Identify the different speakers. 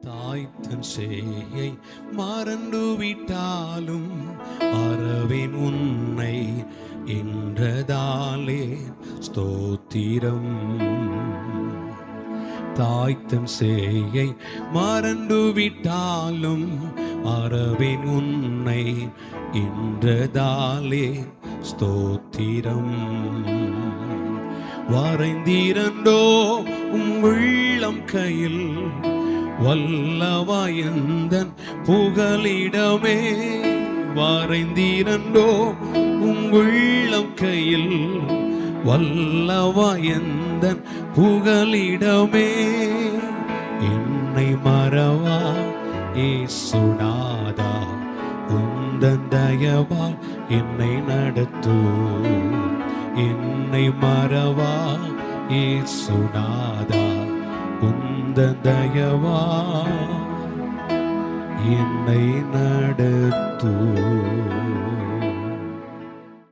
Speaker 1: தாய் தன் சேயை மறந்து விட்டாலும் மறவேன் உன்னை என்றதாலே ஸ்தோத்திரம். தாய் தன் சேயை மறந்து விட்டாலும் மறவேன் உன்னை என்றதாலே ஸ்தோத்திரம். வரைந்திரண்டோ உள்ளம் கையில் வல்லவாயந்தன் புகலிடமே. வரைந்திரண்டோ உள்ளம் கையில் வல்லவாயந்தன் புகலிடமே. என்னை மறவா இயேசுநாதா, உந்தன் தயவால் என்னை நடத்து. என்னை மறவா இயேசுநாதா, உந்தன் தயவால் என்னை